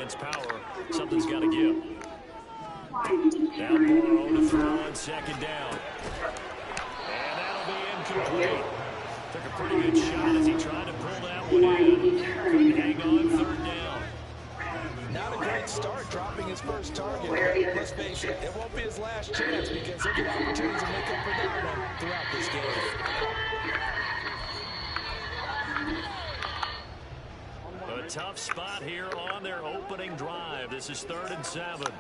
against power. Something's got to give. Now Burrow to throw on second down. And that'll be incomplete. Took a pretty good shot as he tried to pull that one in. Couldn't hang on third down. Not a great start dropping his first target. Let's face it, it won't be his last chance because he'll get opportunities to make up for that one throughout this game. A tough spot here on their opening drive. This is 3rd and 7.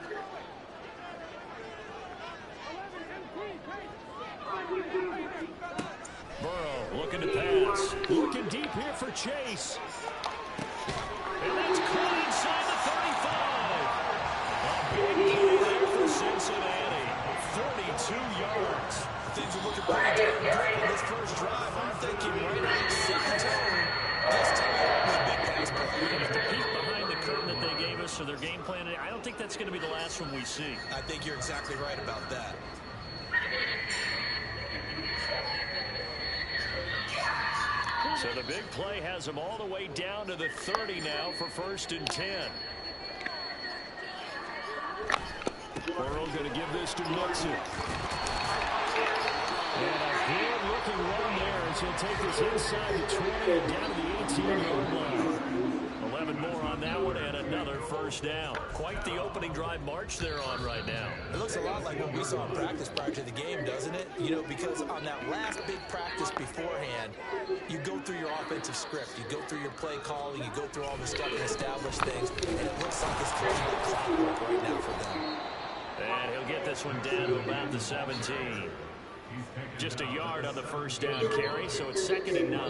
Burrow looking to pass. Looking deep here for Chase. And that's caught inside the 35. A big play there for Cincinnati. 42 yards. Things are looking pretty damn good in this first drive. I'm thinking right on second tone. This time with a big pass play. If the peek behind the curtain that they gave us or their game plan, I don't think that's going to be the last one we see. I think you're exactly right about that. So the big play has them all the way down to the 30 now for 1st and 10. Burrow going to give this to Mixon. And a good-looking run there as he'll take this inside the 20 and down to the 18-yard line. 11 more on that one and another first down. Quite the opening drive march they're on right now. It looks a lot like what we saw in practice prior to the game, doesn't it? You know, because on that last big practice beforehand, you go through your offensive script, you go through your play calling, you go through all the stuff and establish things, and it looks like it's close to clockwork right now for them. And he'll get this one down to about the 17. Just a yard on the first down carry, so it's 2nd and 9.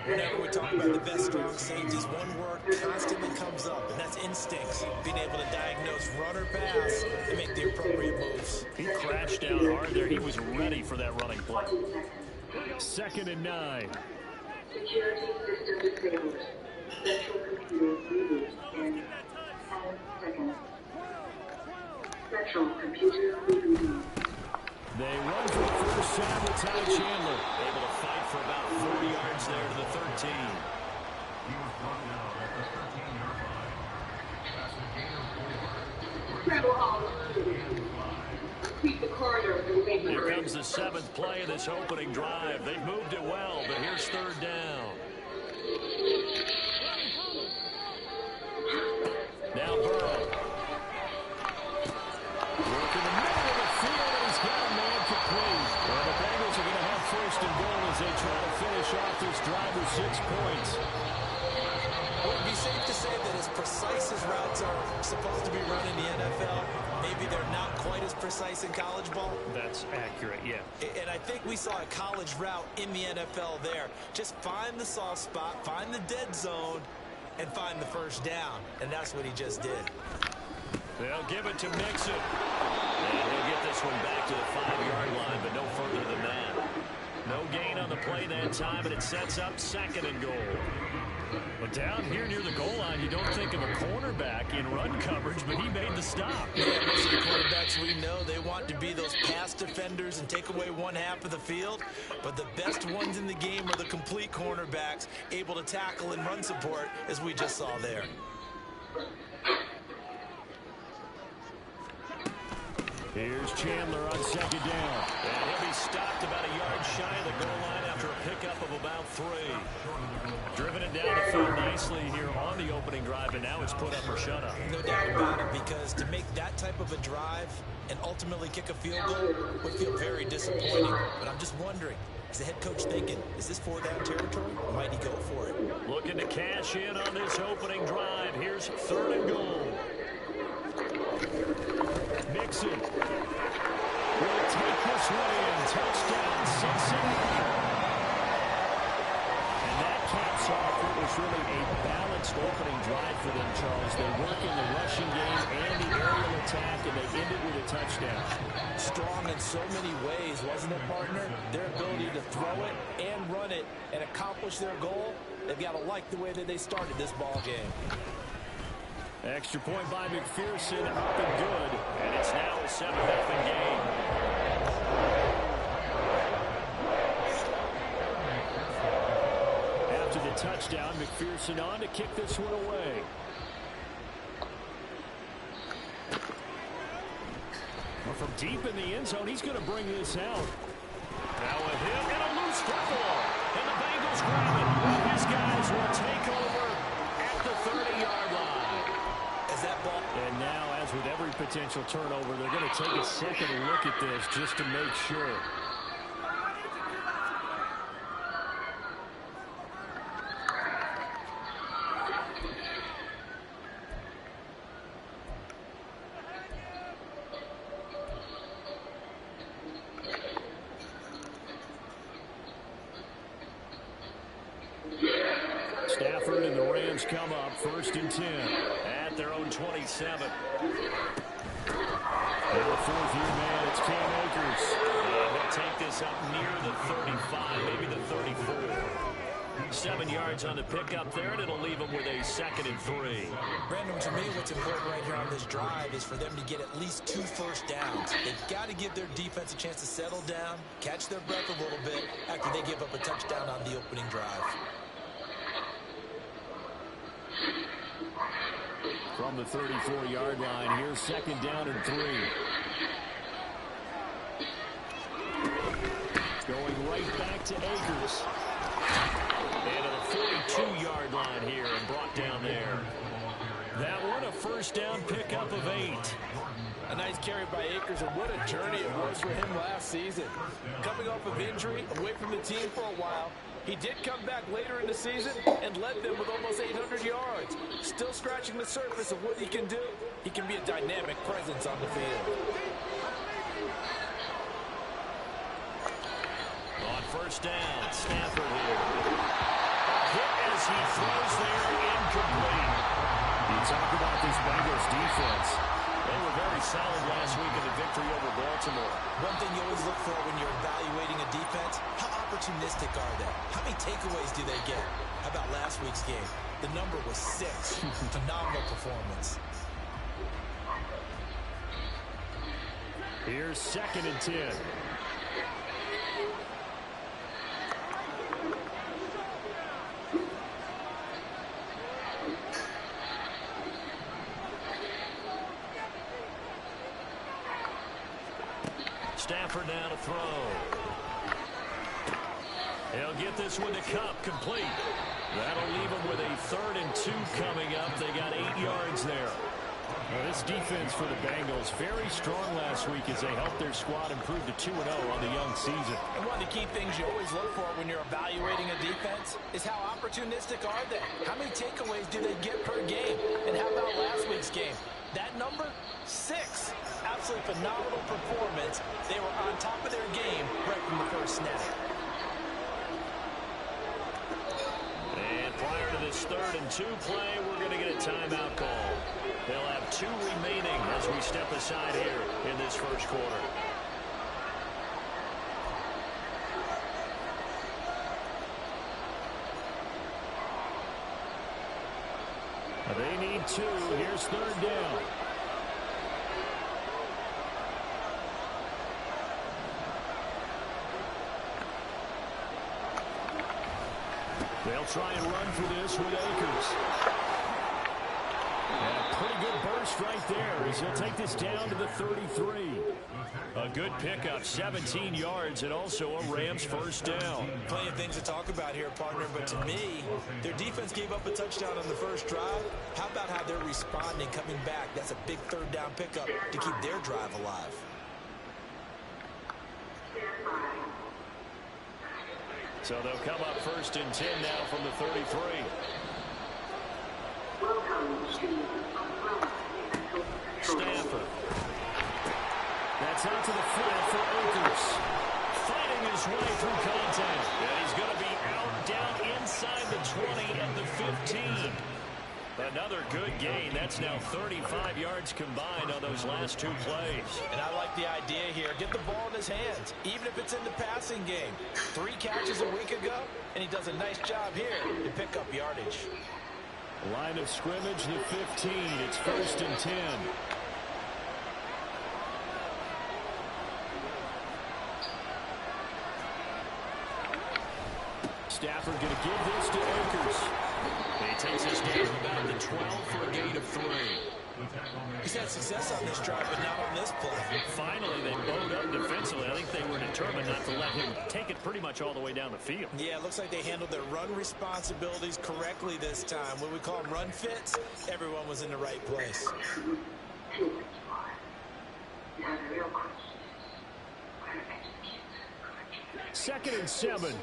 Whenever we talk about the best strong safeties, one word constantly comes up, and that's instincts. Being able to diagnose run or pass and make the appropriate moves. He crashed down hard there. He was ready for that running play. 2nd and 9. Security system disabled. Central computer reboot in 7 seconds. Central computer rebooting. They run for the first time with Ty Chandler. Able to fight for about 4 yards there to the 13. Here comes the 7th play of this opening drive. They've moved it well, but here's 3rd down. Now Burrow. Work in the middle of the field, and he's got a man complete. Well, the Bengals are going to have 1st and goal as they try to finish off this drive with 6 points. Would it be safe to say that as precise as routes are supposed to be run in the NFL, maybe they're not quite as precise in college ball? That's accurate, yeah. And I think we saw a college route in the NFL there. Just find the soft spot, find the dead zone, and find the first down. And that's what he just did. They'll give it to Mixon. And he'll get this one back to the 5-yard line, but no further than that. No gain on the play that time, and it sets up 2nd and goal. But down here near the goal line, you don't think of a cornerback in run coverage, but he made the stop. Yeah, most of the quarterbacks we know, they want to be those pass defenders and take away one half of the field. But the best ones in the game are the complete cornerbacks, able to tackle and run support, as we just saw there. Here's Chandler on 2nd down. And he'll be stopped about a yard shy of the goal line after a pickup of about 3. Driven it down the field nicely here on the opening drive, and now it's put up or shut up. No doubt about it, because to make that type of a drive and ultimately kick a field goal would feel very disappointing. But I'm just wondering, is the head coach thinking, is this 4-down territory, or might he go for it? Looking to cash in on this opening drive. Here's 3rd and goal. Mixon will take this one in. Touchdown, Cincinnati. And that caps off what was really a balanced opening drive for them, Charles. They work in the rushing game and the aerial attack, and they end it with a touchdown. Strong in so many ways, wasn't it, partner? Their ability to throw it and run it and accomplish their goal, they've got to like the way that they started this ball game. Extra point by McPherson, up and good. And it's now a 7-0 game. After the touchdown, McPherson on to kick this one away. deep in the end zone. He's going to bring this out. Now a hit and a loose football. And the Bengals grab it. His guys will take over at the 30-yard line. As that ball. And now, as with every potential turnover, they're going to take a second look at this just to make sure. Stafford and the Rams come up 1st and 10 at their own 27. And the 4th-year man, it's Cam Akers. And they'll take this up near the 35, maybe the 34. 7 yards on the pickup there, and it'll leave them with a 2nd and 3. Brandon, to me, what's important right here on this drive is for them to get at least 2 first downs. They've got to give their defense a chance to settle down, catch their breath a little bit after they give up a touchdown on the opening drive. From the 34-yard line, here's 2nd down and 3. Going right back to Akers. And to the 42-yard line here and brought down there. That one, a first down pickup of 8. A nice carry by Akers, and what a journey it was for him last season. Coming off of injury, away from the team for a while, he did come back later in the season and led them with almost 800 yards. Still scratching the surface of what he can do. He can be a dynamic presence on the field. On first down, Stafford here. A hit as he throws there, incomplete. You talk about this Bengals defense. They were very solid last week in the victory over Baltimore. One thing you always look for when you're evaluating a defense, how opportunistic are they? How many takeaways do they get? How about last week's game? The number was 6. Phenomenal performance. Here's 2nd and 10. Stafford now to throw. He'll get this one to Cup, complete. That'll leave him with a 3rd and 2 coming up. They got 8 yards there. Well, this defense for the Bengals, very strong last week as they helped their squad improve to 2-0 on the young season. And one of the key things you always look for when you're evaluating a defense is how opportunistic are they? How many takeaways do they get per game? And how about last week's game? That number, 6. Absolutely phenomenal performance. They were on top of their game right from the first snap. And prior to this 3rd and 2 play, we're going to get a timeout call. They'll have 2 remaining as we step aside here in this first quarter. They need 2. Here's 3rd down. They'll try and run for this with Akers. And a pretty good burst right there as he'll take this down to the 33. A good pickup, 17 yards, and also a Rams first down. Plenty of things to talk about here, partner, but to me, their defense gave up a touchdown on the first drive. How about how they're responding, coming back? That's a big 3rd down pickup to keep their drive alive. So they'll come up 1st and 10 now from the 33. Stafford. That's out to the flat for Akers. Fighting his way through contact. And he's going to be out down inside the 20 and the 15. Another good gain. That's now 35 yards combined on those last 2 plays. And I like the idea here. Get the ball in his hands, even if it's in the passing game. 3 catches a week ago, and he does a nice job here to pick up yardage. Line of scrimmage, the 15. It's 1st and 10. Stafford going to give this to Akers. He takes us down to about the 12 for a gain of 3. He's had success on this drive, but not on this play. Finally, they bowed up defensively. I think they were determined not to let him take it pretty much all the way down the field. Yeah, it looks like they handled their run responsibilities correctly this time. What we call them run fits, everyone was in the right place. Second and 7.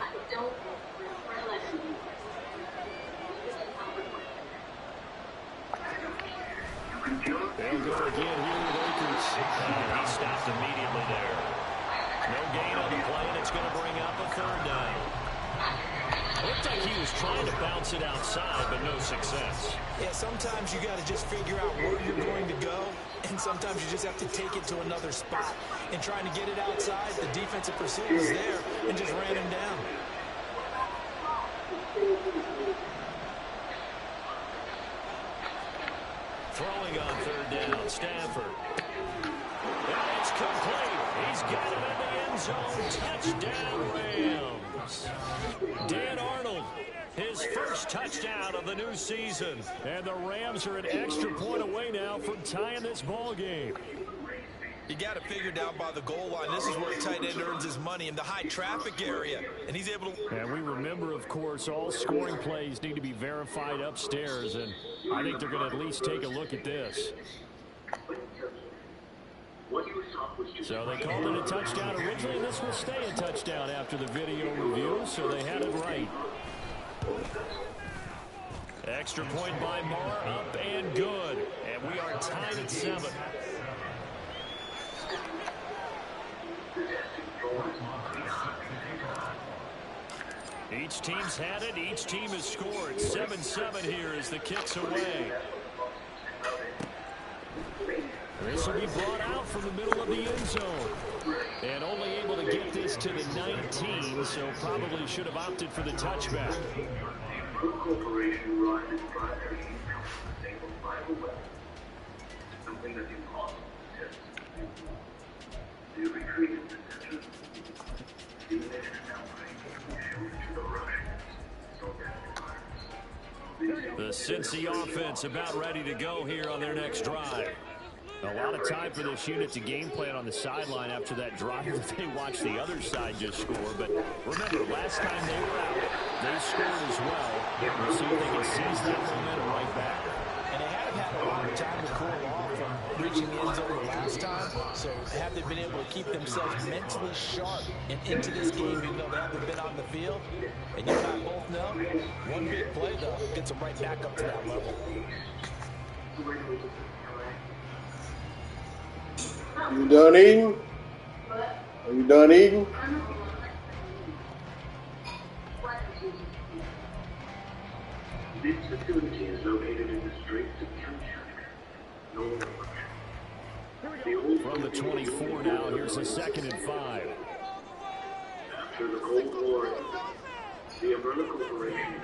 They'll go again here with Akers. He stopped immediately there. No gain on the play, and it's going to bring up a third down. It looked like he was trying to bounce it outside, but no success. Yeah, sometimes you got to just figure out where you're going to go, and sometimes you just have to take it to another spot. And trying to get it outside, the defensive pursuit was there and just ran him down. Throwing on third down, Stafford. And it's complete. He's got him in the end zone. Touchdown, Rams. Dan Arnold, his first touchdown of the new season. And the Rams are an extra point away now from tying this ball game. You got to figure down by the goal line. This is where a tight end earns his money, in the high traffic area. And he's able to... And we remember, of course, all scoring plays need to be verified upstairs. And I think they're going to at least take a look at this. So they called it a touchdown originally, and this will stay a touchdown after the video review, so they had it right. Extra point by Marr, up and good. And we are tied at 7. Each team's had it. Each team has scored. 7-7 here as the kick's away. This will be brought out from the middle of the end zone. And only able to get this to the 19, so probably should have opted for the touchback. The Cincy offense about ready to go here on their next drive. A lot of time for this unit to game plan on the sideline after that drive that they watched the other side just score. But remember, last time they were out, they scored as well. We'll see if they can seize that momentum right back. And they have had a long time to cool off from reaching the end zone the last time. So have they been able to keep themselves mentally sharp and into this game, even though they haven't been on the field? And you and I both know, one big play, though, gets them right back up to that level. You done eating? Are you done eating? This facility is located in the Straits of Kamchatka. From the 24 now, here's a 2nd and 5. After the Cold War, the Umbrella Corporation.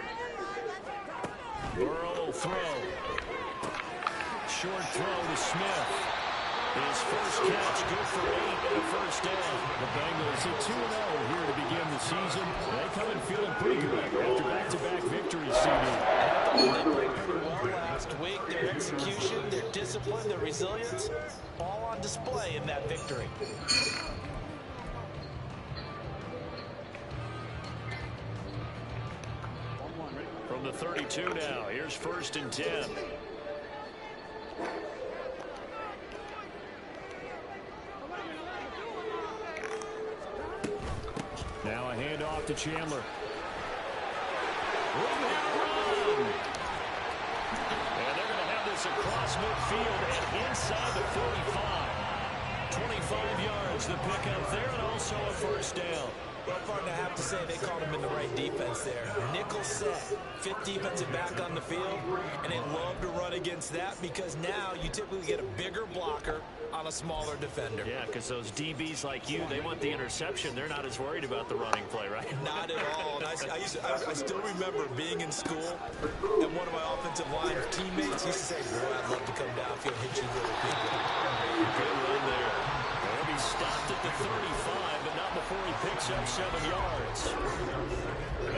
Burrow throw. Short throw to Smith. His first catch, good for 8 and a first down. The Bengals at 2-0 here to begin the season. They come in feeling pretty good after back-to-back victories, CD. They played pretty well last week. Their execution, their discipline, their resilience, all on display in that victory. From the 32 now, here's 1st and 10. Now a handoff to Chandler. Run! And they're going to have this across midfield and inside the 45. 25 yards, the pickup there, and also a first down. Well, partner, I have to say they called him in the right defense there. Nickel set, 5th defensive back on the field, and they love to run against that because now you typically get a bigger blocker on a smaller defender. Yeah, because those DBs like you, they want the interception. They're not as worried about the running play, right? Not at all. And I still remember being in school, and one of my offensive line teammates used to say, boy, I'd love to come downfield and hit you little people. Good run there. They'll be He's stopped at the 35, but not before he picks up 7 yards.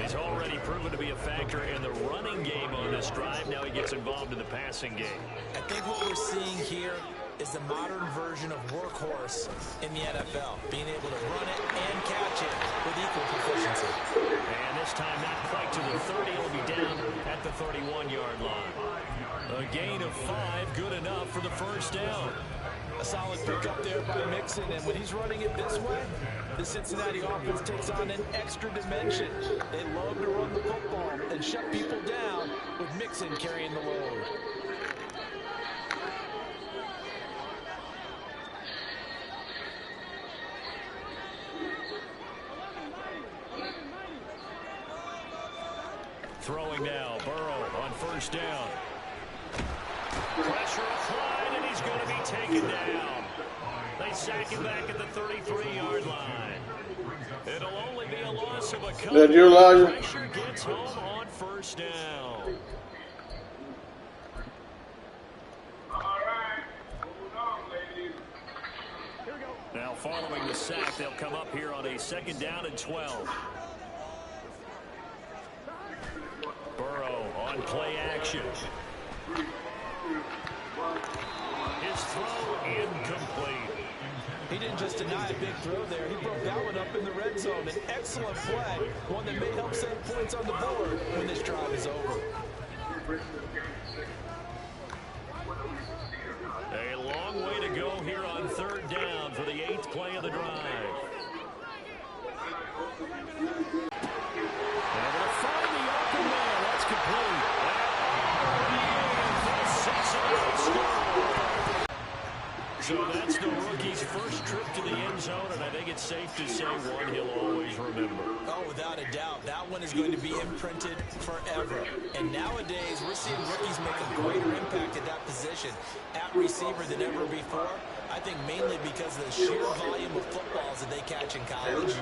He's already proven to be a factor in the running game on this drive. Now he gets involved in the passing game. I think what we're seeing here is the modern version of workhorse in the NFL, being able to run it and catch it with equal proficiency. And this time not quite to the 30. It'll be down at the 31-yard line. A gain of 5, good enough for the first down. A solid pick up there by Mixon, and when he's running it this way, the Cincinnati offense takes on an extra dimension. They love to run the football and shut people down with Mixon carrying the load. Throwing now, Burrow on first down. Pressure applied, and he's going to be taken down. They sack him back at the 33-yard line. It'll only be a loss of a couple. That you, Elijah? Pressure gets home on first down. Now following the sack, they'll come up here on a 2nd down and 12. Burrow on play action. His throw incomplete. He didn't just deny a big throw there. He broke that one up in the red zone. An excellent play, one that may help save points on the board when this drive is over. A long way to go here on 3rd down for the 8th play of the drive. Able to find the open man. That's complete. So that's the rookie's first trip to the end zone, and I think it's safe to say one he'll always remember. Oh, without a doubt. That one is going to be imprinted forever. And nowadays, we're seeing rookies make a greater impact at that position at receiver than ever before. I think mainly because of the sheer volume of footballs that they catch in college.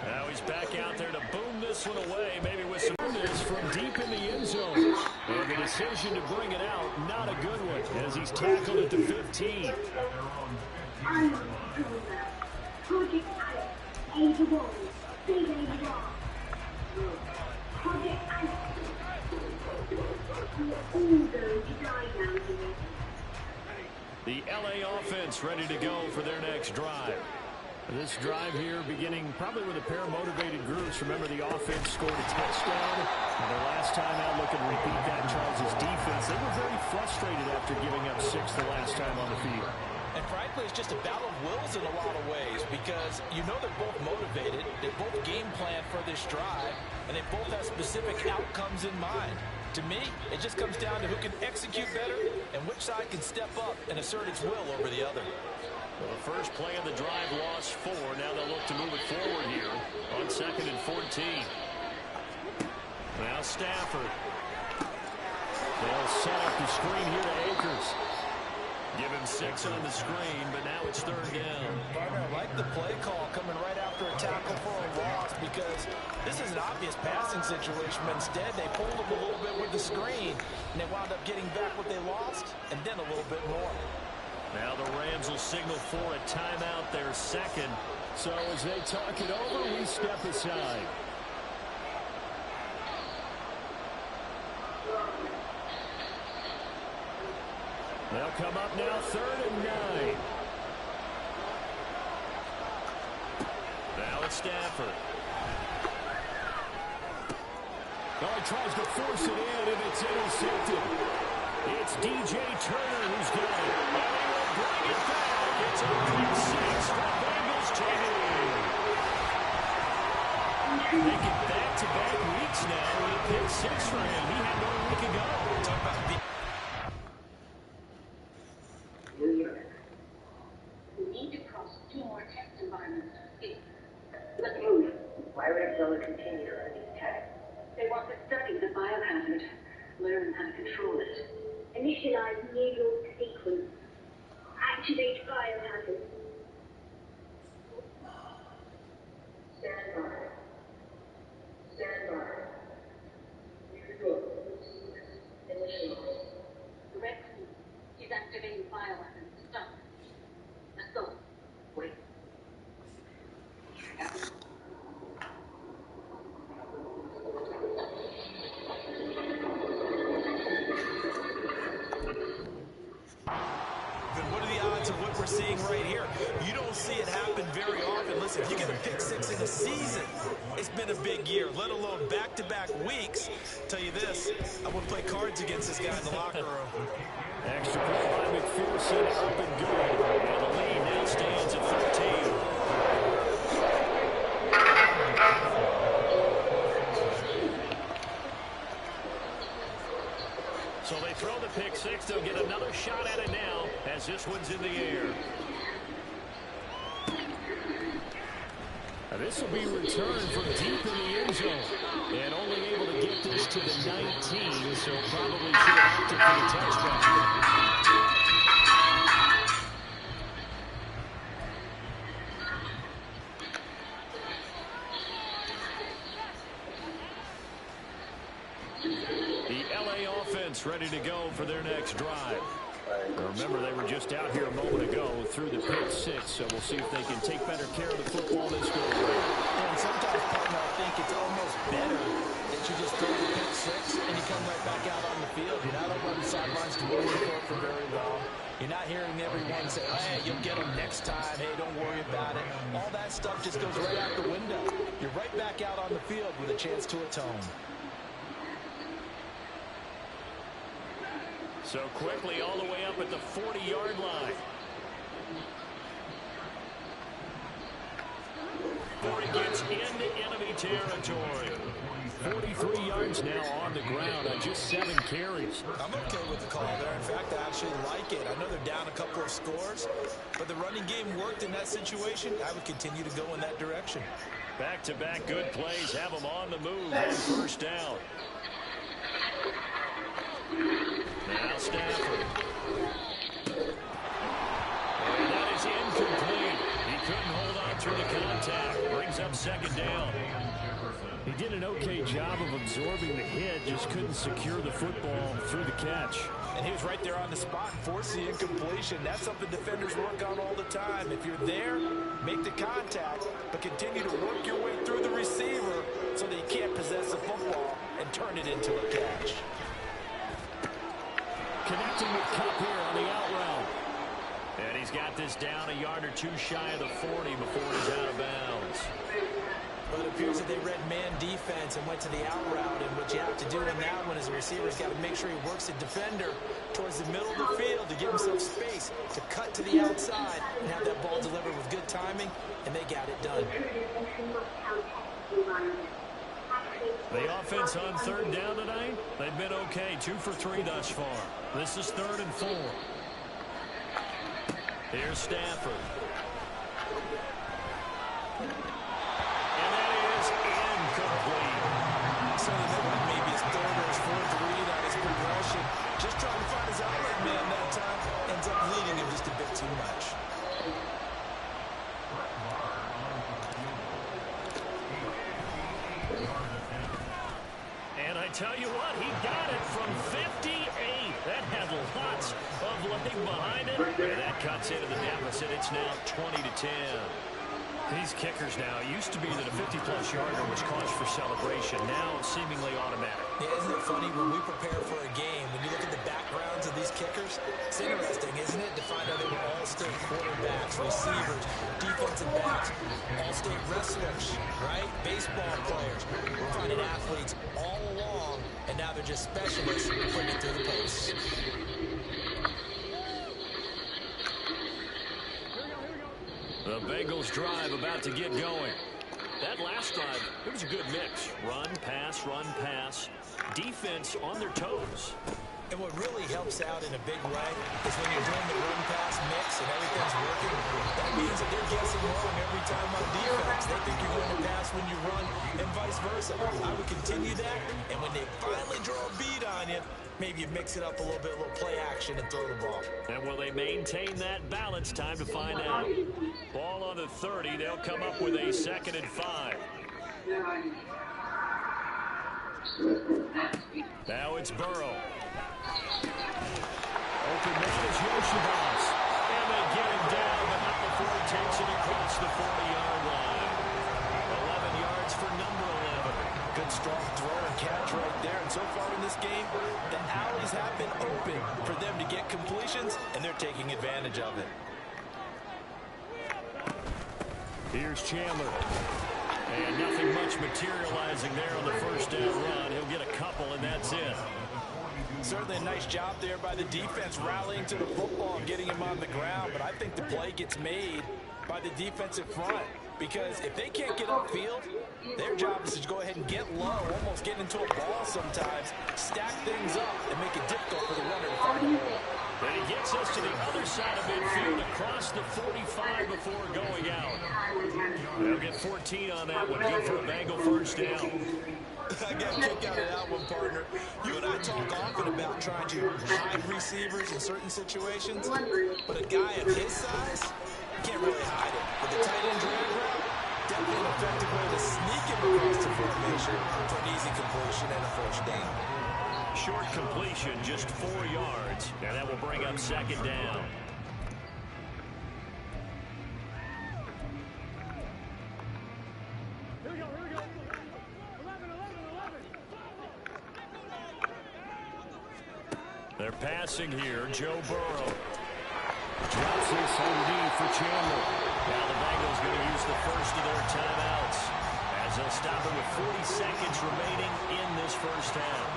Now he's back out there to boom this one away, maybe with some goodness from deep in the end zone. And the decision to bring it out, not a good one, as he's tackled at the 15. The LA offense ready to go for their next drive. This drive here beginning probably with a pair of motivated groups. Remember, the offense scored a touchdown. And their last time out, looking to repeat that, Charles' defense. They were very frustrated after giving up 6 the last time on the field. And frankly, it's just a battle of wills in a lot of ways because you know they're both motivated, they both game plan for this drive, and they both have specific outcomes in mind. To me, it just comes down to who can execute better and which side can step up and assert its will over the other. Well, the first play of the drive lost 4. Now they'll look to move it forward here on 2nd and 14. Now Stafford. They'll set up the screen here to Akers. Give him 6 on the screen, but now it's 3rd down. I like the play call coming right after a tackle for a loss because this is an obvious passing situation, but instead they pulled him a little bit with the screen, and they wound up getting back what they lost, and then a little bit more. Now the Rams will signal for a timeout, their 2nd. So as they talk it over, we step aside. They'll come up now, 3rd and 9. Now it's Stafford. Oh, he tries to force it in, and it's intercepted. It's DJ Turner who's got it. And they will bring it back. It's a pick 6 for Bengals TV. Making back-to-back weeks now with a pick 6 for him. He had 1 week ago. Talk about New York. We need to cross 2 more test environments to see. Let's move. Why would Arizona continue to run these tests? They want to study the biohazard, learn how to control it. Initialize nasal sequence. Activate biohazard. Stand by. Stand by. New York. Initialize. Correct. He's activating bioweapons. Stop. of what we're seeing right here. You don't see it happen very often. Listen, if you get a pick six in a season, it's been a big year, let alone back-to-back weeks. Tell you this, I would play cards against this guy in the locker room. Extra point by McPherson, up and good. And the lead now stands at 13. So they throw the pick six. They'll get another shot at it now as this one's in the air. Now this will be returned from deep in the end zone. And only able to get this to the 19, so probably should have opted for the touchback. Ready to go for their next drive. Remember, they were just out here a moment ago through the pick six, so we'll see if they can take better care of the football this go around. And sometimes, partner, I think it's almost better that you just throw the pick six and you come right back out on the field. You're not over on the sidelines to worry for very long. You're not hearing everyone say, hey, you'll get them next time. Hey, don't worry about it. All that stuff just goes right out the window. You're right back out on the field with a chance to atone. So quickly all the way up at the 40-yard line. 40 gets into enemy territory. 43 yards now on the ground on just 7 carries. I'm okay with the call there. In fact, I actually like it. I know they're down a couple of scores, but the running game worked in that situation. I would continue to go in that direction. Back-to-back good plays have them on the move on first down. Now Stafford. And that is incomplete. He couldn't hold on through the contact. Brings up second down. He did an okay job of absorbing the hit, just couldn't secure the football through the catch. And he was right there on the spot, forced the incompletion. That's something defenders work on all the time. If you're there, make the contact, but continue to work your way through the receiver so that you can't possess the football and turn it into a catch. Connecting with Cup here on the out route. And he's got this down a yard or two shy of the 40 before he's out of bounds. But it appears that they read man defense and went to the out route. And what you have to do in that one is the receiver's got to make sure he works the defender towards the middle of the field to give himself space to cut to the outside and have that ball delivered with good timing, and they got it done. The offense on third down tonight, they've been okay. 2 for 3 thus far. This is 3rd and 4. Here's Stafford. And that is incomplete. So that maybe his 3rd or his 4th read on his progression. Just trying to find his outlet man that time. Ends up leading him just a bit too much. And I tell you what, he got it from 58. That had lots of leg behind it. And that cuts into the deficit. It's now 20-10. These kickers now, it used to be that a 50-plus yarder was cause for celebration. Now it's seemingly automatic. Yeah, isn't it funny when we prepare for a game, when you look at the backgrounds of these kickers, it's interesting, isn't it, to find out they were all-state quarterbacks, receivers, defensive backs, all-state wrestlers, right? Baseball players. We're finding athletes all along, and now they're just specialists putting it through the posts. The Bengals drive about to get going. That last drive, it was a good mix. Run, pass. Defense on their toes. And what really helps out in a big way is when you're doing the run-pass mix and everything's working, that means that they're guessing wrong every time on defense. They think you're going to pass when you run and vice versa. I would continue that, and when they finally draw a beat on you, maybe you mix it up a little bit, a little play action and throw the ball. And will they maintain that balance? Time to find out. Ball on the 30. They'll come up with a 2nd and 5. Now it's Burrow. Open man is Yoshibas. And they get him down, but not before he takes it across the 40-yard line. 11 yards for number 11. Good strong throw and catch right there. And so far in this game, the alleys have been open for them to get completions, and they're taking advantage of it. Here's Chandler. And nothing much materializing there on the first down run. He'll get a couple, and that's it. Certainly a nice job there by the defense rallying to the football and getting him on the ground. But I think the play gets made by the defensive front. Because if they can't get upfield, their job is to go ahead and get low, almost get into a ball sometimes, stack things up, and make it difficult for the runner to find the ball. And he gets us to the other side of midfield, across the 45 before going out. They'll get 14 on that one. Good for a Bengal first down. I got a kick out of that one, partner. You and I talk often about trying to hide receivers in certain situations, but a guy of his size can't really hide it. With the tight end drag route, definitely an effective way to sneak him across the formation for an easy completion and a first down. Short completion, just 4 yards, and that will bring up second down. They're passing here. Joe Burrow drops this on D for Chandler. Now the Bengals going to use the first of their timeouts as they'll stop it with 40 seconds remaining in this first half.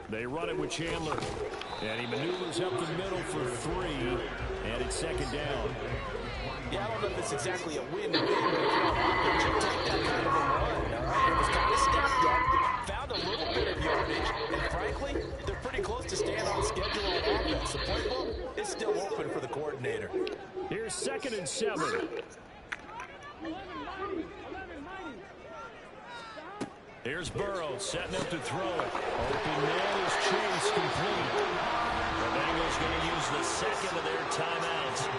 They run it with Chandler, and he maneuvers up the middle for 3, and it's second down. Yeah, I don't know if it's exactly a win-win, but you take that kind of a run, all right? It was kind of stepped up, found a little bit of yardage, and frankly, they're pretty close to staying on schedule on offense. The playbook is still open for the coordinator. Here's 2nd and 7. Here's Burrow setting up to throw it. Open man is Chase, complete. The Bengals going to use the second of their timeouts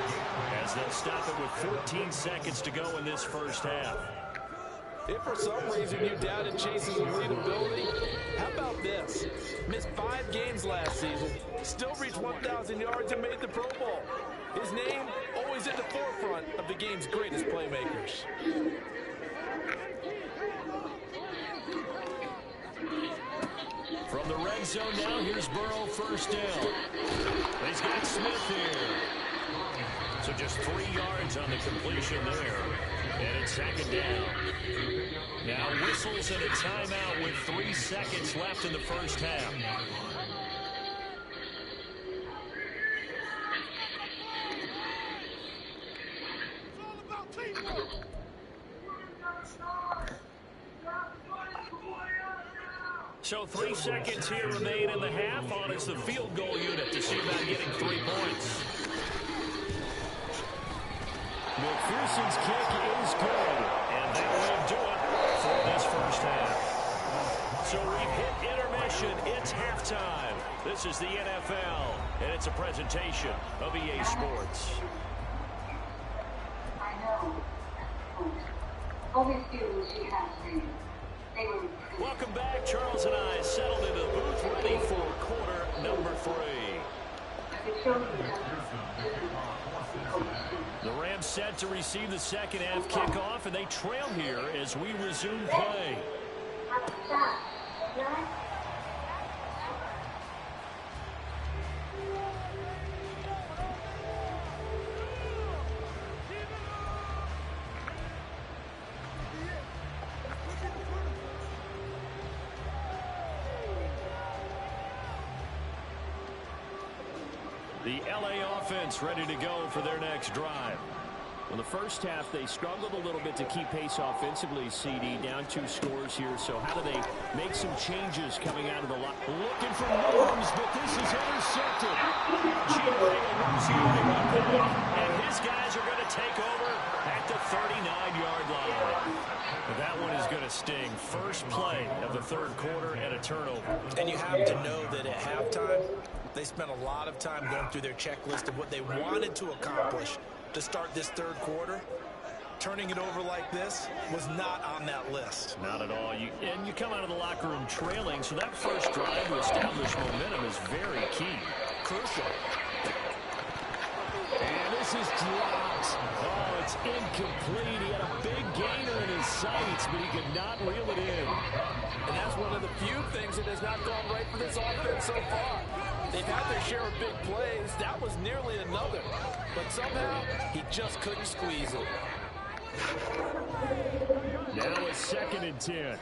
as they'll stop it with 14 seconds to go in this first half. If for some reason you doubted Chase's elite ability, how about this? Missed 5 games last season, still reached 1,000 yards and made the Pro Bowl. His name always at the forefront of the game's greatest playmakers. From the red zone now, here's Burrow first down. He's got Smith here. So just 3 yards on the completion there. And it's second down. Now whistles and a timeout with 3 seconds left in the first half. So 3 seconds here remain in the half. On is the field goal unit to see about getting 3 points. McPherson's kick is good, and that will do it for this first half. So we've hit intermission. It's halftime. This is the NFL, and it's a presentation of EA Sports. I know. Always do what you have to do. Welcome back. Charles and I settled into the booth, ready for quarter number 3. The Rams set to receive the second half kickoff, and they trail here as we resume play. The LA offense ready to go for their next drive. Well, the first half, they struggled a little bit to keep pace offensively, CD, down 2 scores here. So how do they make some changes coming out of the line? Looking for Williams, but this is intercepted. And his guys are going to take over at the 39-yard line. That one is going to sting. First play of the third quarter and a turnover. And you have to know that at halftime, they spent a lot of time going through their checklist of what they wanted to accomplish to start this third quarter. turning it over like this was not on that list. Not at all. And you come out of the locker room trailing, so that first drive to establish momentum is very key. Crucial. And this is dropped. Oh, it's incomplete. He had a big gainer in his sights, but he could not reel it in. And that's one of the few things that has not gone right for this offense so far. They've had their share of big plays. That was nearly another. But somehow, he just couldn't squeeze it. Now it's 2nd and 10.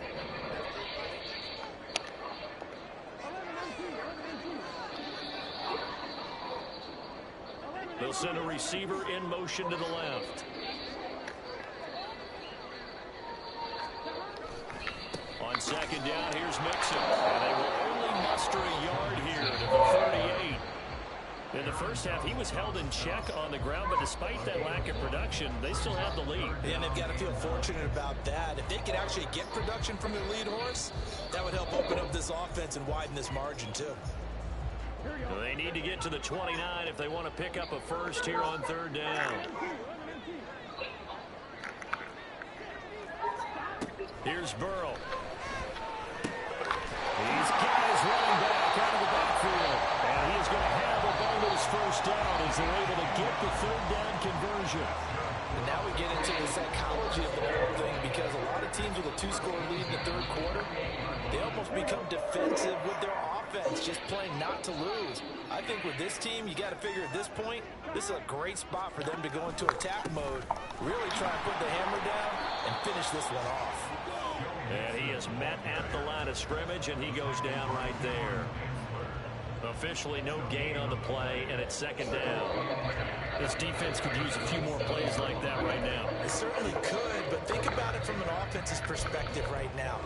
They'll send a receiver in motion to the left. On 2nd down, here's Mixon. And they will only muster a yard here to the 38. In the first half, he was held in check on the ground, but despite that lack of production, they still have the lead. And they've got to feel fortunate about that. If they could actually get production from their lead horse, that would help open up this offense and widen this margin, too. They need to get to the 29 if they want to pick up a first here on 3rd down. Here's Burrow. He's got his running back out of the backfield. And he is going to have the Bengals first down as they're able to get the 3rd down conversion. And now we get into the psychology of the whole thing, because a lot of teams with a 2-score lead in the 3rd quarter, they almost become defensive with their offense, just playing not to lose. I think with this team, you got to figure at this point, this is a great spot for them to go into attack mode, really try and put the hammer down and finish this one off. And he is met at the line of scrimmage, and he goes down right there. Officially no gain on the play, and it's 2nd down. This defense could use a few more plays like that right now. It certainly could, but think about it from an offense's perspective right now.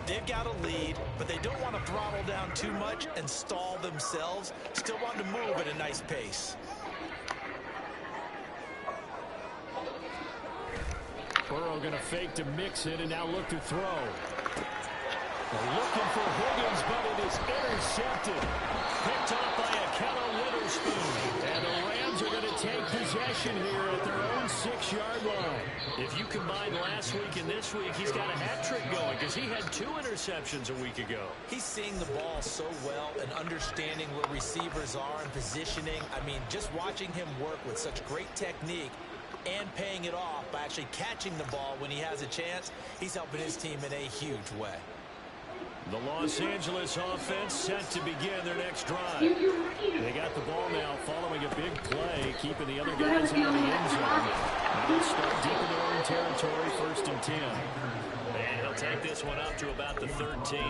They've got a lead, but they don't want to throttle down too much and stall themselves. Still want to move at a nice pace. Burrow going to fake to Mixon and now look to throw. They're looking for Higgins, but it is intercepted. Picked off by Akello Witherspoon. And the Rams are going to take possession here at their own 6-yard line. If you combine last week and this week, he's got a hat trick going because he had 2 interceptions a week ago. He's seeing the ball so well and understanding where receivers are and positioning. I mean, just watching him work with such great technique and paying it off by actually catching the ball when he has a chance, he's helping his team in a huge way. The Los Angeles offense set to begin their next drive. They got the ball now following a big play, keeping the other guys out of the end zone. Now they'll start deep in their own territory, 1st and 10. And he'll take this one up to about the 13.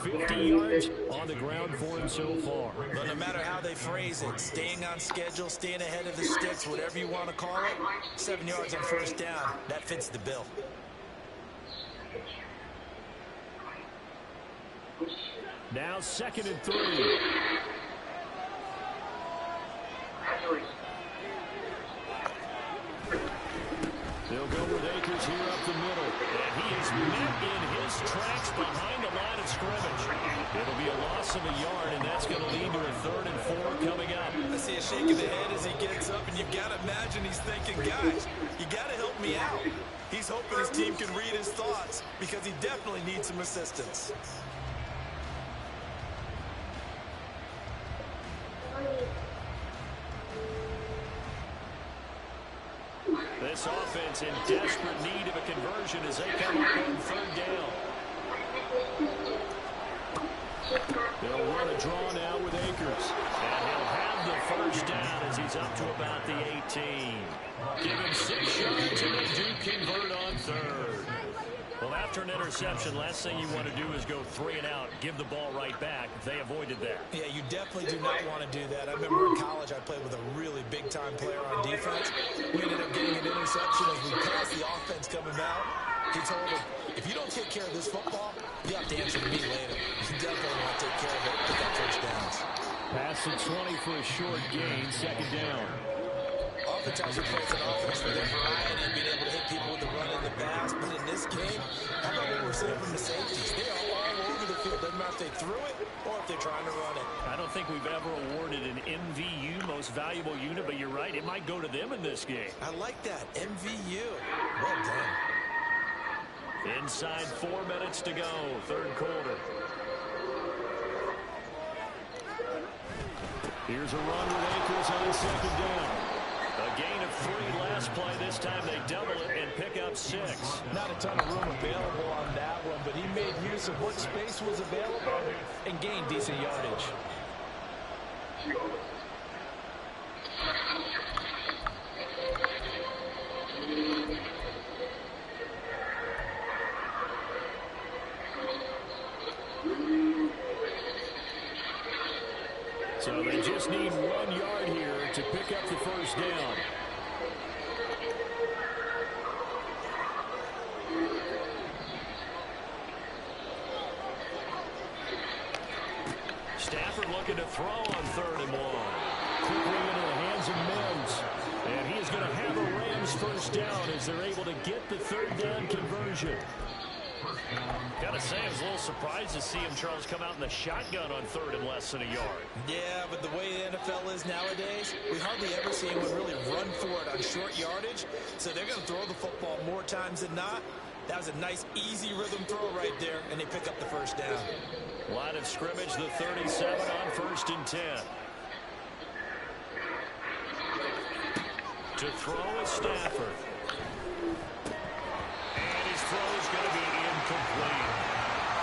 50 yards on the ground for him so far. But no matter how they phrase it, staying on schedule, staying ahead of the sticks, whatever you want to call it, 7 yards on 1st down, that fits the bill. Now 2nd and 3. They'll go with Akers here up the middle. And he is met in his tracks behind the line of scrimmage. It'll be a loss of a yard, and that's going to lead to a 3rd and 4 coming up. I see a shake of the head as he gets up, and you've got to imagine he's thinking, guys, you got to help me out. He's hoping his team can read his thoughts because he definitely needs some assistance. This offense in desperate need of a conversion as they come up on 3rd down. They'll run a draw now with Akers. And he'll have the 1st down as he's up to about the 18. Give him 6 yards and they do convert on 3rd. Well, after an interception, last thing you want to do is go 3 and out, give the ball right back. They avoided that. Yeah, you definitely do not want to do that. I remember in college I played with a really big-time player on defense. We ended up getting an interception as we passed the offense coming out. He told him, if you don't take care of this football, you have to answer to me later. You definitely want to take care of it, pick up 1st downs. Pass to 20 for a short gain, 2nd down. oftentimes we praise an offense for their variety and being able to hit people with the run and the pass. But in this game, how about what we're seeing from the safeties? They are all over the field. Doesn't matter if they threw it or if they're trying to run it. I don't think we've ever awarded an MVU, most valuable unit, but you're right. It might go to them in this game. I like that. MVU. Well done. Inside 4 minutes to go, third quarter. Here's a run with Akers on second down. A gain of 3 last play. This time they double it and pick up 6. Not a ton of room available on that one, but he made use of what space was available and gained decent yardage. So they just need 1 yard here to pick up the first down. Stafford looking to throw on 3rd and 1. Quickly into the hands of Mims. And he is going to have a Rams first down as they're able to get the 3rd down conversion. Gotta say, I was a little surprised to see him, Charles, come out in the shotgun on 3rd and less than a yard. Yeah, but the way the NFL is nowadays, we hardly ever see anyone really run for it on short yardage. So they're going to throw the football more times than not. That was a nice, easy rhythm throw right there, and they pick up the first down. Line of scrimmage, the 37 on 1st and 10. To throw is Stafford. And his throw is going to be incomplete.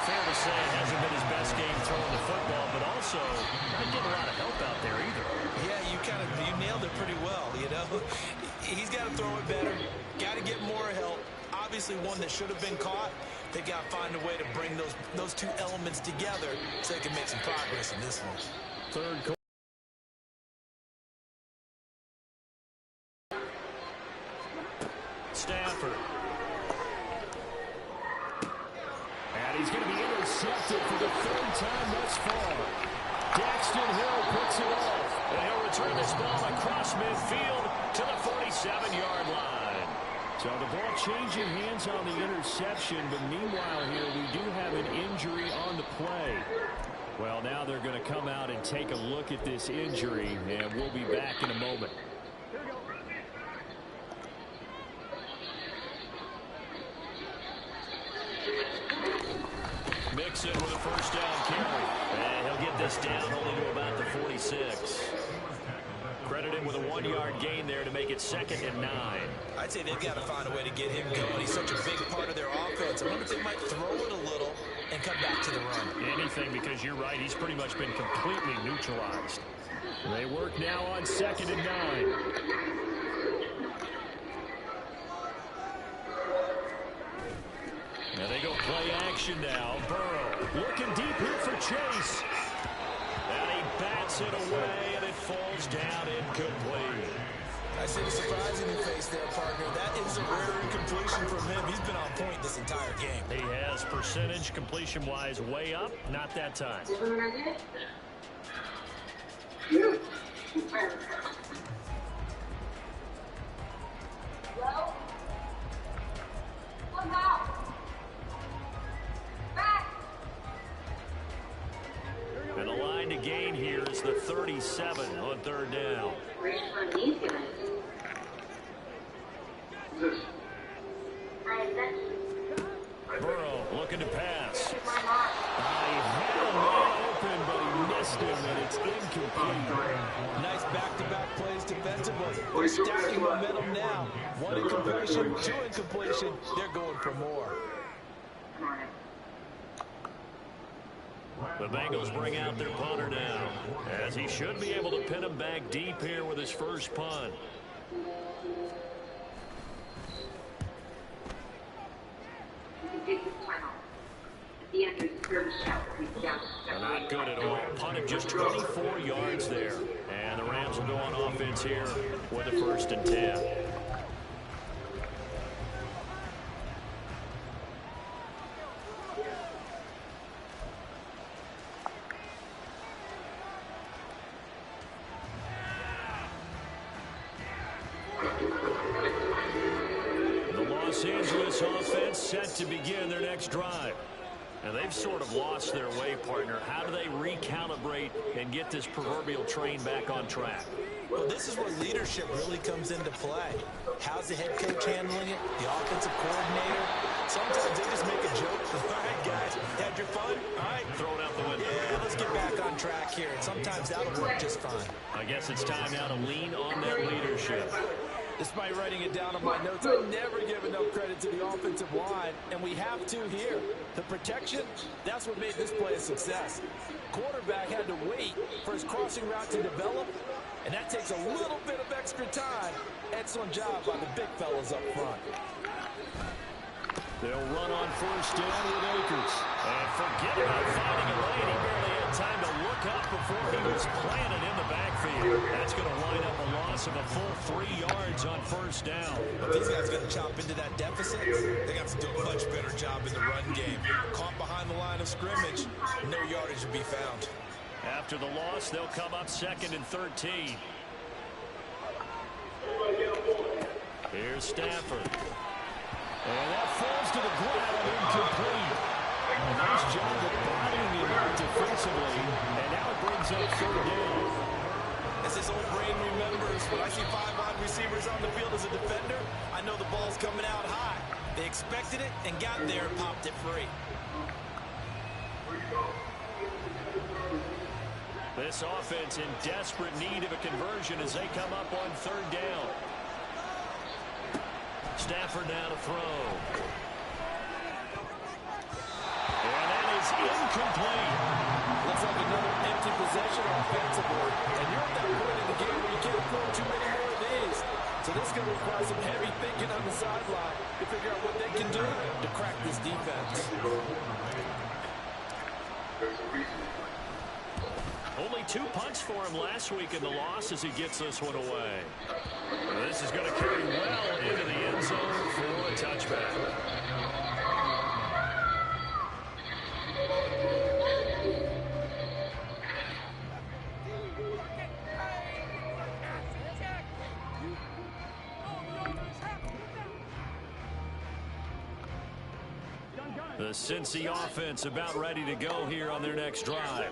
Fair to say it hasn't been his best game throwing the football, but also not getting a lot of help out there either. Yeah, you nailed it pretty well, you know. He's got to throw it better. Got to get more help. Obviously one that should have been caught. They got to find a way to bring those 2 elements together so they can make some progress in this one. Third quarter. Stafford. And he's going to be intercepted for the 3rd time thus far. Daxton Hill picks it off. And he'll return this ball across midfield to the 47-yard line. So the ball changing hands on the interception, but meanwhile here we do have an injury on the play. Well, now they're going to come out and take a look at this injury, and we'll be back in a moment. Mixon with a first down carry. And he'll get this down only to about the 46. Credited with a 1-yard gain there to make it 2nd and 9. I'd say they've got to find a way to get him going. He's such a big part of their offense. I wonder if they might throw it a little and come back to the run. Anything, because you're right. He's pretty much been completely neutralized. They work now on 2nd and 9. Now they go play action now. Burrow looking deep here for Chase. And he bats it away, and it falls down incomplete. I see the surprise in your face there, partner. That is a rare incompletion from him. He's been on point this entire game. He has percentage completion-wise way up. Not that time. And the line to gain here is the 37 on 3rd down. Burrow looking to pass. He had a man open, but he missed him, and it's incomplete. Nice back-to-back plays defensively. They're stacking momentum now. 1 incompletion, 2 incompletion. They're going for more. The Bengals bring out their punter now, as he should be able to pin him back deep here with his first punt. Not good at all. Punted just 24 yards there. And the Rams will go on offense here with a 1st and 10. Los Angeles offense set to begin their next drive. And they've sort of lost their way, partner. How do they recalibrate and get this proverbial train back on track? Well, this is where leadership really comes into play. How's the head coach handling it? The offensive coordinator? Sometimes they just make a joke. All right, guys, had your fun? All right. Throw it out the window. Yeah, let's get back on track here. And sometimes that'll work just fine. I guess it's time now to lean on that leadership. Despite writing it down on my notes, I never give enough credit to the offensive line, and we have to here. The protection, that's what made this play a success. Quarterback had to wait for his crossing route to develop, and that takes a little bit of extra time. Excellent job by the big fellas up front. They'll run on first down with Akers. And forget about finding a lane. He barely had time to look up before he was planted in the backfield. That's going to wind up a loss of a full 3 yards on first down. If these guys are going to chop into that deficit, they got to do a much better job in the run game. Caught behind the line of scrimmage, no yardage to be found. After the loss, they'll come up 2nd and 13. Here's Stafford. And that falls to the ground, incomplete. Nice job of bottling him out defensively, and now it brings up 3rd down. As his old brain remembers, when I see 5 wide receivers on the field as a defender, I know the ball's coming out high. They expected it and got there and popped it free. This offense in desperate need of a conversion as they come up on 3rd down. Stafford now to throw. And that is incomplete. Looks like another empty possession offensively. And you're at that point in the game where you can't afford too many more of these. So this is going to require some heavy thinking on the sideline to figure out what they can do to crack this defense. Only 2 punts for him last week in the loss as he gets this one away. This is going to carry well into the end zone for a touchback. The Cincy offense about ready to go here on their next drive.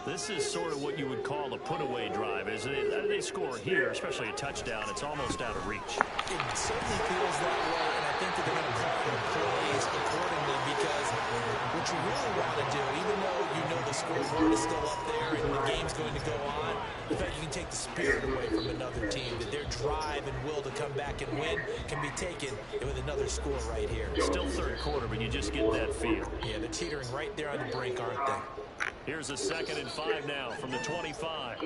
This is sort of what you would call a put-away drive, isn't it? They score here, especially a touchdown. It's almost out of reach. It certainly feels that way, and I think that they're going to call their plays accordingly because what you really want to do, even though you know the scoreboard is still up there and the game's going to go on, the fact you can take the spirit away from another team, that their drive and will to come back and win can be taken with another score right here. Still 3rd quarter, but you just get that feel. Yeah, they're teetering right there on the brink, aren't they? Here's a 2nd and 5 now from the 25.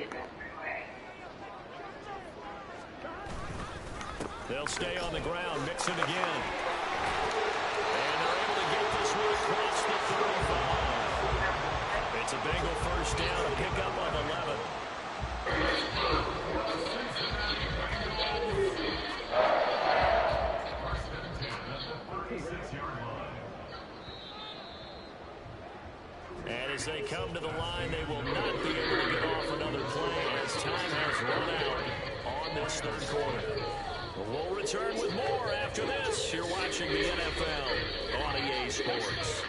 They'll stay on the ground, mix it again. And they're able to get this one across the 35. It's a Bengal first down, a pickup of 11. And as they come to the line, they will not be able to get off another play as time has run out on this 3rd quarter. We'll return with more after this. You're watching the NFL on EA Sports.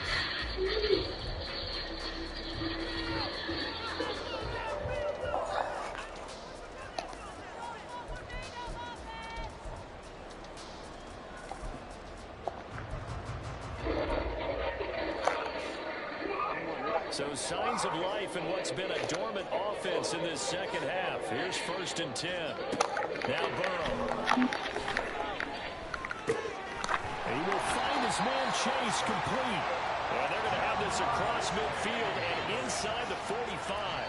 So signs of life in what's been a dormant offense in this 2nd half. Here's 1st and 10. Now Burrow. He will find his man Chase complete. And they're going to have this across midfield and inside the 45.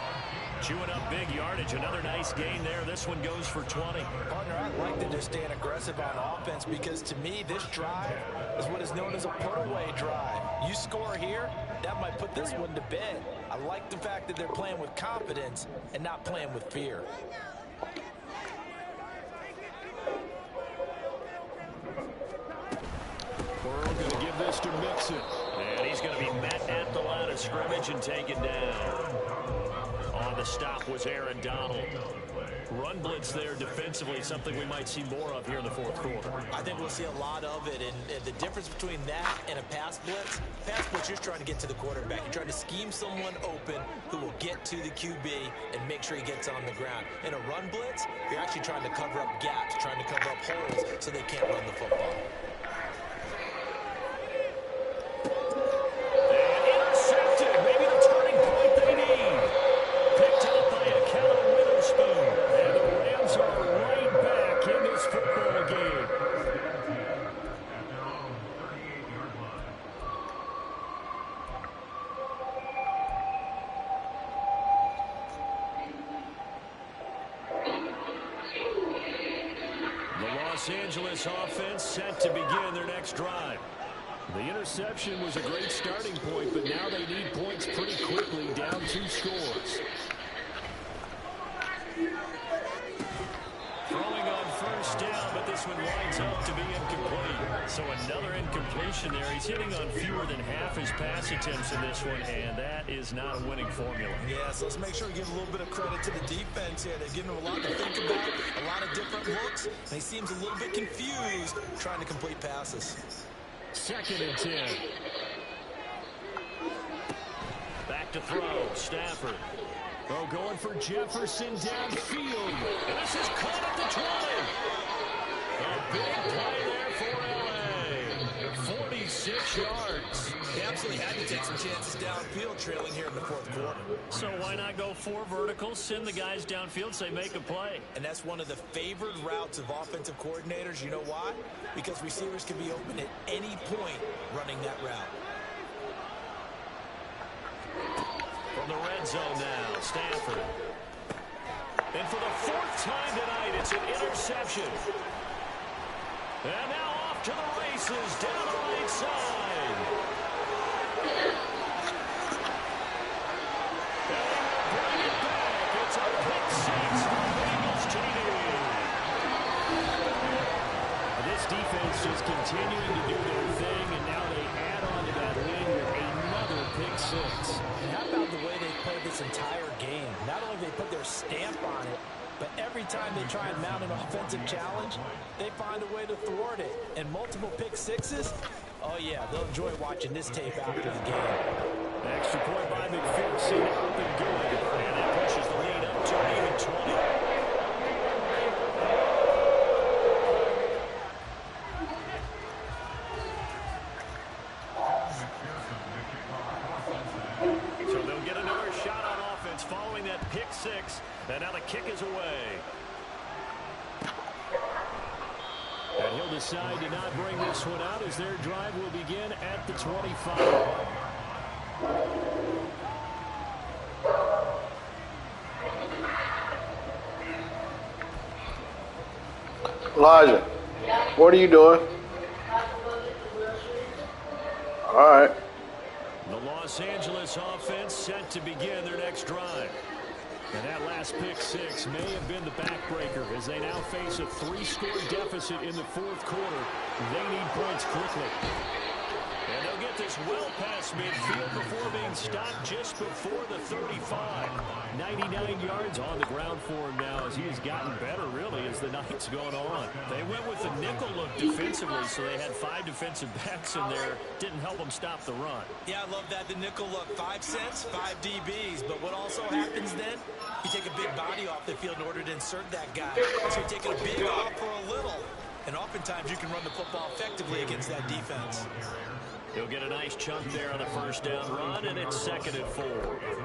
Chewing up big yardage. Another nice gain there. This one goes for 20. Partner, I like that they're staying aggressive on offense because to me, this drive is what is known as a put-away drive. You score here, that might put this one to bed. I like the fact that they're playing with confidence and not playing with fear. Burrow going to give this to Mixon. And he's going to be met at the line of scrimmage and taken down. On the stop was Aaron Donald. Run blitz there defensively, something we might see more of here in the fourth quarter. I think we'll see a lot of it, and the difference between that and a pass blitz, you're just trying to get to the quarterback. You're trying to scheme someone open who will get to the QB and make sure he gets on the ground. In a run blitz, you're actually trying to cover up gaps, trying to cover up holes so they can't run the football. Los Angeles offense set to begin their next drive. The interception was a great starting point, but now they need points pretty quickly, down 2 scores. Throwing on first down, but this one winds up to be incomplete. So another incompletion there. He's hitting on fewer than half his pass attempts in this one, and that is not a winning formula. Yeah, so let's make sure we give a little bit of credit to the defense here. They're giving him a lot to think about, a lot of different looks, and he seems a little bit confused trying to complete passes. 2nd and 10. Back to throw, Stafford. Oh, going for Jefferson downfield. And this is caught at the 20. A big play there for LA. 46 yards. They absolutely had to take some chances downfield trailing here in the fourth quarter. So why not go 4 verticals, send the guys downfield, say make a play? And that's one of the favored routes of offensive coordinators. You know why? Because receivers can be open at any point running that route. From the red zone now, Stafford. And for the 4th time tonight, it's an interception. And now off to the races down the right side. And they will bring it back. It's a pick 6 for Bengals TD. This defense just continuing to do their thing, and now they add on to that win with another pick 6. And how about the way they played this entire game? Not only they put their stamp on it, but every time they try and mount an offensive challenge, they find a way to thwart it. And multiple pick 6s, oh yeah, they'll enjoy watching this tape after the game. Extra point by McPherson, up and good. And that pushes the lead up to an even 20. Following that pick 6, and now the kick is away. And he'll decide to not bring this one out as their drive will begin at the 25. Elijah, what are you doing? All right. The Los Angeles offense set to begin their next drive. And that last pick 6 may have been the backbreaker as they now face a 3-score deficit in the fourth quarter. They need points quickly. And they'll get this well past midfield before being stopped just before the 35. 99 yards on the ground for him now as he has gotten better, really, as the night's gone on. They went with the nickel look defensively, so they had 5 defensive backs in there. Didn't help them stop the run. Yeah, I love that. The nickel look, 5 cents, 5 DBs. But what also happens then? You take a big body off the field in order to insert that guy. So you're taking a big off for a little. And oftentimes you can run the football effectively against that defense. He'll get a nice chunk there on the first down run, and it's 2nd and 4.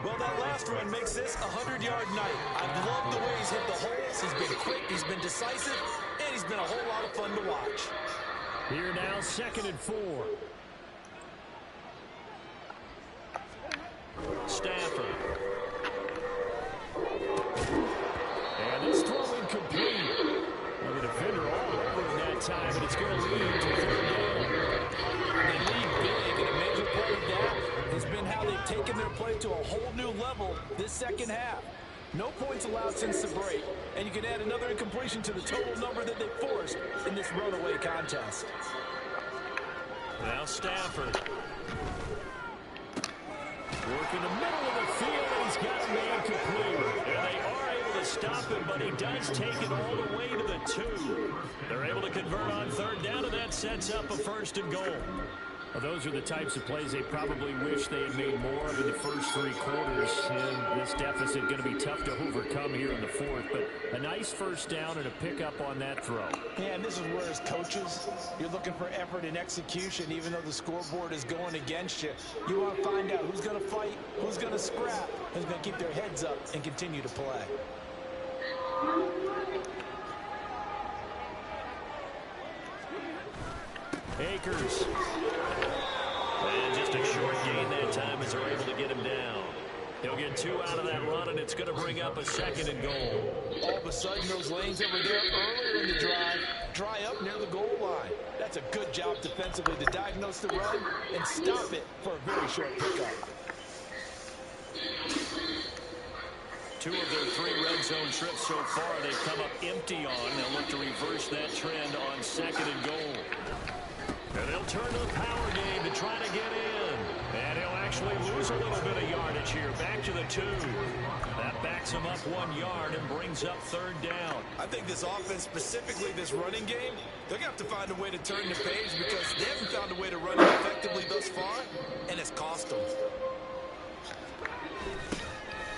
Well, that last run makes this a 100-yard night. I've loved the way he's hit the holes. He's been quick, he's been decisive, and he's been a whole lot of fun to watch. Here now, 2nd and 4. Stafford. And this throw incomplete. Well, the defender all over him that time, and it's going to lead to 3rd down. They lead big, and a major part of that has been how they've taken their play to a whole new level this second half. No points allowed since the break, and you can add another incompletion to the total number that they forced in this runaway contest. Now Stafford. Working the middle of the field, and he's got a man complete. And they are able to to stop him, but he does take it all the way to the 2. They're able to convert on third down, and that sets up a 1st and goal. Well, those are the types of plays they probably wish they had made more of in the first 3 quarters. And this deficit going to be tough to overcome here in the 4th. But a nice 1st down and a pickup on that throw. Yeah, and this is where as coaches, you're looking for effort and execution, even though the scoreboard is going against you. You want to find out who's going to fight, who's going to scrap, who's going to keep their heads up and continue to play. Akers. And just a short gain that time as they're able to get him down. He'll get 2 out of that run, and it's going to bring up a 2nd and goal. All of a sudden, those lanes over there earlier in the drive dry up near the goal line. That's a good job defensively to diagnose the run and stop it for a very short pickup. 2 of their 3 red zone trips so far they've come up empty on. They'll look to reverse that trend on 2nd and goal. And they'll turn to the power game to try to get in. And he'll actually lose a little bit of yardage here. Back to the 2. That backs him up 1 yard and brings up 3rd down. I think this offense, specifically this running game, they're going to have to find a way to turn the page because they haven't found a way to run it effectively thus far, and it's cost them.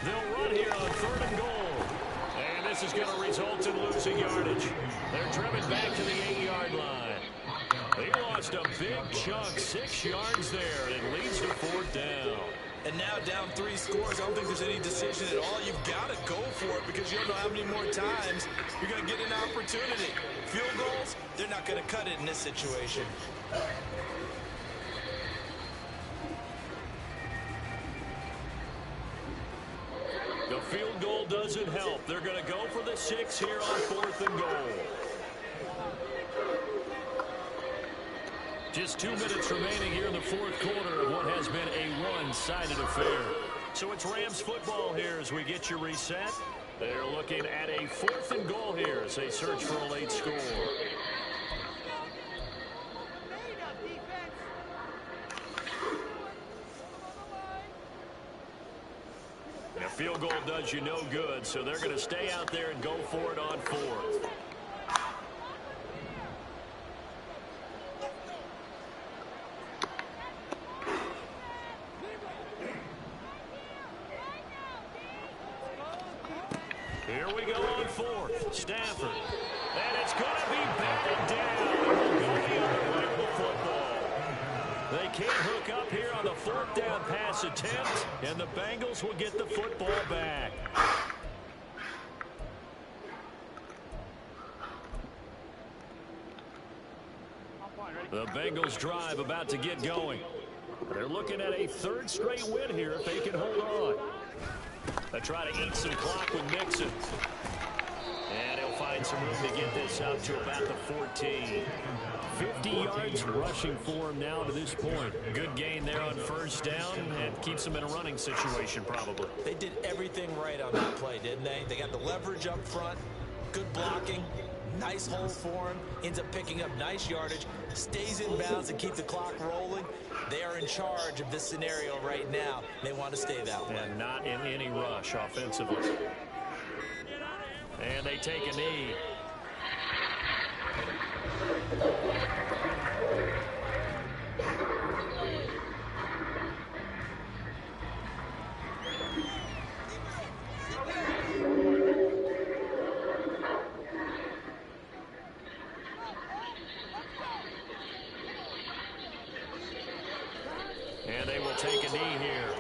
They'll run here on 3rd and goal. And this is going to result in losing yardage. They're driven back to the 8-yard line. They lost a big chunk, 6 yards there, and it leads to 4th down. And now down 3 scores, I don't think there's any decision at all. You've got to go for it because you don't know how many more times you're going to get an opportunity. Field goals, they're not going to cut it in this situation. The field goal doesn't help. They're going to go for the 6 here on 4th and goal. Just 2 minutes remaining here in the 4th quarter of what has been a one-sided affair. So it's Rams football here as we get you reset. They're looking at a 4th and goal here as they search for a late score. A field goal does you no good, so they're going to stay out there and go for it on 4th. Here we go on 4th. Stafford. And it's going to be batted down. We'll go the other way with the football. They can't hook up here on the 4th down pass attempt, and the Bengals will get the football back. The Bengals drive about to get going. They're looking at a 3rd straight win here if they can hold on. They try to eat some clock with Mixon. And he'll find some room to get this up to about the 14. 50 yards rushing for him now to this point. Good gain there on 1st down and keeps him in a running situation probably. They did everything right on that play, didn't they? They got the leverage up front, good blocking, nice hole for him, ends up picking up nice yardage, stays in bounds and keep the clock rolling. They are in charge of this scenario right now. They want to stay that way. And not in any rush offensively. And they take a knee. And they will take a knee here.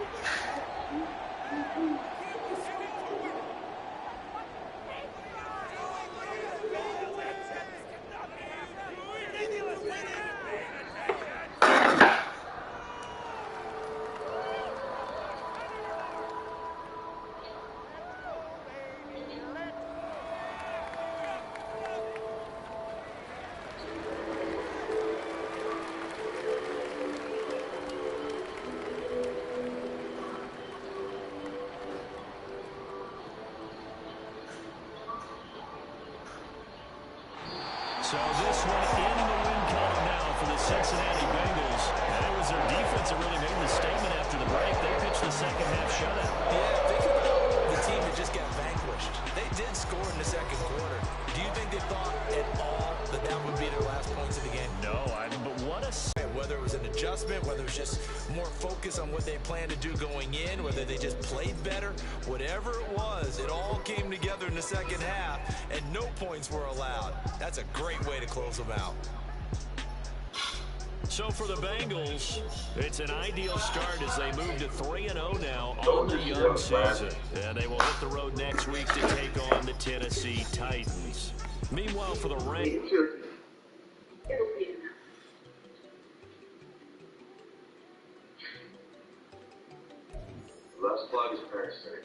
So this one in the win column now for the Cincinnati Bengals. And it was their defense that really made the statement after the break. They pitched the second half shutout. Yeah, think about the team that just got vanquished. They did score in the second quarter. Do you think they thought at all that that would be their last points of the game? No, but what a... Whether it was an adjustment, whether it was just more focus on what they planned to do going in, whether they just played better, whatever it was, it all came together in the second half, and no points were allowed. That's a great way to close them out. So for the Bengals, it's an ideal start as they move to 3-0 now on the young season. And they will hit the road next week to take on the Tennessee Titans. Meanwhile, for the Rams... Left plug is parasitic.